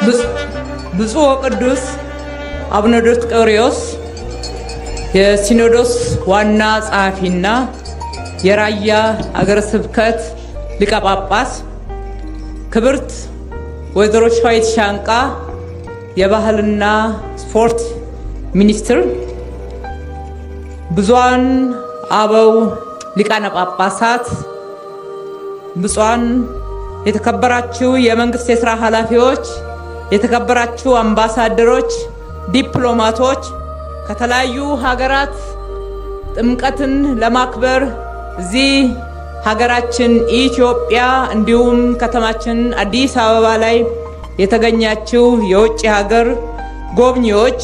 ብፁዕ ወቅዱስ አቡነ ዲዮስቆሮስ የሲኖዶስ ዋና ጸሐፊና የራያ ሀገረ ስብከት ሊቀ ጳጳስ፣ ክብርት ወይዘሮ ሸዋይት ሻንቃ የባህልና ስፖርት ሚኒስትር፣ ብዙኃን አበው ሊቃነ ጳጳሳት፣ ብፁዓን የተከበራችሁ የመንግስት የሥራ ኃላፊዎች፣ የተከበራችሁ አምባሳደሮች፣ ዲፕሎማቶች፣ ከተለያዩ ሀገራት ጥምቀትን ለማክበር እዚህ ሀገራችን ኢትዮጵያ እንዲሁም ከተማችን አዲስ አበባ ላይ የተገኛችሁ የውጭ ሀገር ጎብኚዎች፣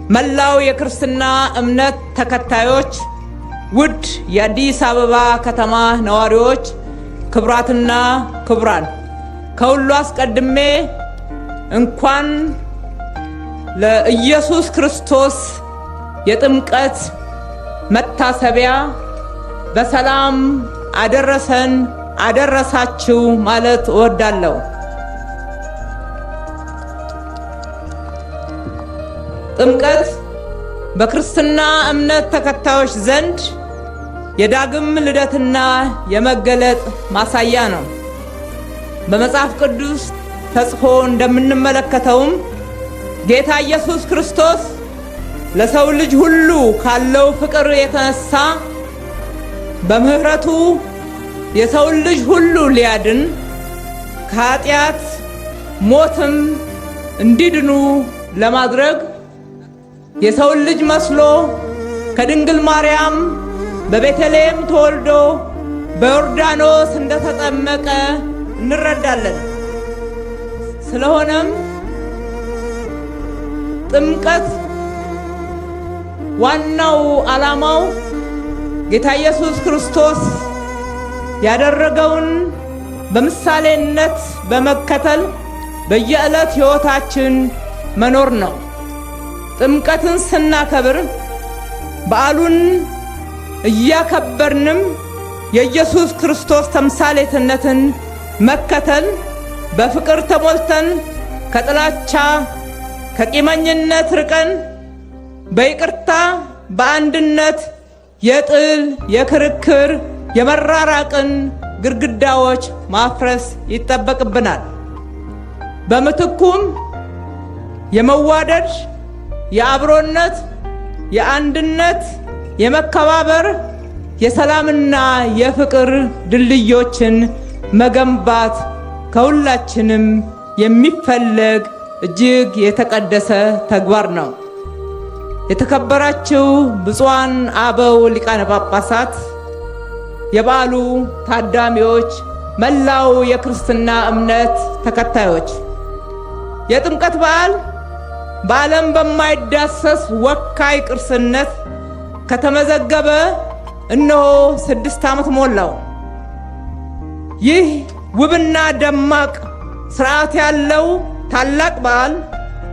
መላው የክርስትና እምነት ተከታዮች፣ ውድ የአዲስ አበባ ከተማ ነዋሪዎች፣ ክቡራትና ክቡራን፣ ከሁሉ አስቀድሜ እንኳን ለኢየሱስ ክርስቶስ የጥምቀት መታሰቢያ በሰላም አደረሰን አደረሳችሁ ማለት እወዳለሁ። ጥምቀት በክርስትና እምነት ተከታዮች ዘንድ የዳግም ልደትና የመገለጥ ማሳያ ነው። በመጽሐፍ ቅዱስ ተጽፎ እንደምንመለከተውም ጌታ ኢየሱስ ክርስቶስ ለሰው ልጅ ሁሉ ካለው ፍቅር የተነሳ በምህረቱ የሰው ልጅ ሁሉ ሊያድን ከኃጢአት ሞትም እንዲድኑ ለማድረግ የሰው ልጅ መስሎ ከድንግል ማርያም በቤተልሔም ተወልዶ በዮርዳኖስ እንደተጠመቀ እንረዳለን። ስለሆነም ጥምቀት ዋናው ዓላማው ጌታ ኢየሱስ ክርስቶስ ያደረገውን በምሳሌነት በመከተል በየዕለት ሕይወታችን መኖር ነው። ጥምቀትን ስናከብር በዓሉን እያከበርንም የኢየሱስ ክርስቶስ ተምሳሌትነትን መከተል በፍቅር ተሞልተን ከጥላቻ ከቂመኝነት ርቀን በይቅርታ በአንድነት የጥል የክርክር የመራራቅን ግድግዳዎች ማፍረስ ይጠበቅብናል። በምትኩም የመዋደድ የአብሮነት የአንድነት የመከባበር የሰላምና የፍቅር ድልድዮችን መገንባት ከሁላችንም የሚፈለግ እጅግ የተቀደሰ ተግባር ነው። የተከበራችሁ ብፁዓን አበው ሊቃነ ጳጳሳት፣ የበዓሉ ታዳሚዎች፣ መላው የክርስትና እምነት ተከታዮች፣ የጥምቀት በዓል በዓለም በማይዳሰስ ወካይ ቅርስነት ከተመዘገበ እነሆ 6 ዓመት ሞላው። ይህ ውብና ደማቅ ሥርዓት ያለው ታላቅ በዓል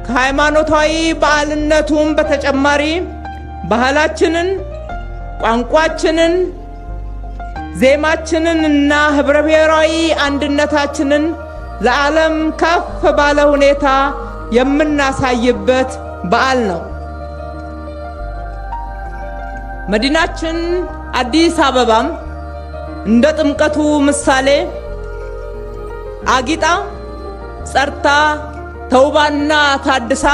ከሃይማኖታዊ በዓልነቱም በተጨማሪ ባህላችንን፣ ቋንቋችንን፣ ዜማችንን እና ህብረ ብሔራዊ አንድነታችንን ለዓለም ከፍ ባለ ሁኔታ የምናሳይበት በዓል ነው። መዲናችን አዲስ አበባም እንደ ጥምቀቱ ምሳሌ አጊጣ ጸርታ ተውባና ታድሳ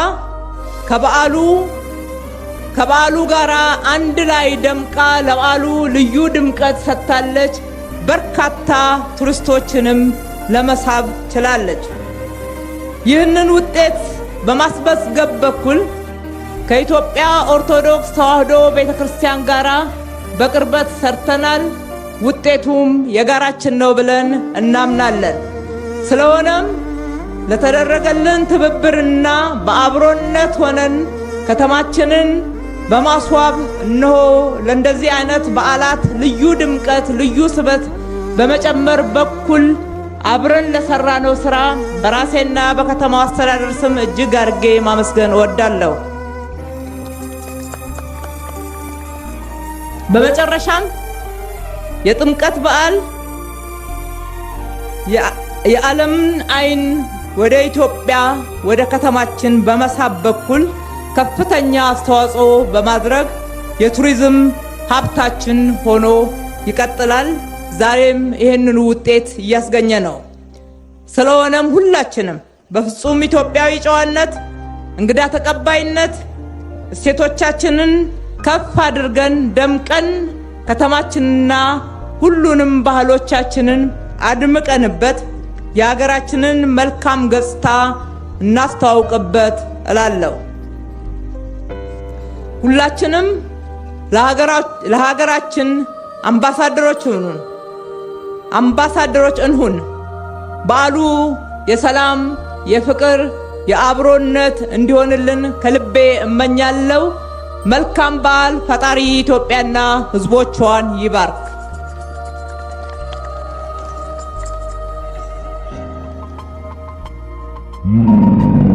ከበዓሉ ጋራ አንድ ላይ ደምቃ ለበዓሉ ልዩ ድምቀት ሰጥታለች። በርካታ ቱሪስቶችንም ለመሳብ ችላለች። ይህንን ውጤት በማስመዝገብ በኩል ከኢትዮጵያ ኦርቶዶክስ ተዋሕዶ ቤተክርስቲያን ጋራ በቅርበት ሰርተናል። ውጤቱም የጋራችን ነው ብለን እናምናለን። ስለሆነም ለተደረገልን ትብብርና በአብሮነት ሆነን ከተማችንን በማስዋብ እነሆ ለእንደዚህ አይነት በዓላት ልዩ ድምቀት ልዩ ስበት በመጨመር በኩል አብረን ለሰራነው ስራ በራሴና በከተማው አስተዳደር ስም እጅግ አድርጌ ማመስገን እወዳለሁ። በመጨረሻም የጥምቀት በዓል የዓለምን አይን ወደ ኢትዮጵያ ወደ ከተማችን በመሳብ በኩል ከፍተኛ አስተዋጽኦ በማድረግ የቱሪዝም ሀብታችን ሆኖ ይቀጥላል። ዛሬም ይህንኑ ውጤት እያስገኘ ነው። ስለሆነም ሁላችንም በፍጹም ኢትዮጵያዊ ጨዋነት፣ እንግዳ ተቀባይነት እሴቶቻችንን ከፍ አድርገን ደምቀን ከተማችንና ሁሉንም ባህሎቻችንን አድምቀንበት የሀገራችንን መልካም ገጽታ እናስተዋውቅበት እላለሁ። ሁላችንም ለሀገራችን አምባሳደሮች እንሁን። በዓሉ የሰላም፣ የፍቅር፣ የአብሮነት እንዲሆንልን ከልቤ እመኛለሁ። መልካም በዓል። ፈጣሪ ኢትዮጵያና ሕዝቦቿን ይባርክ። Mm-hmm.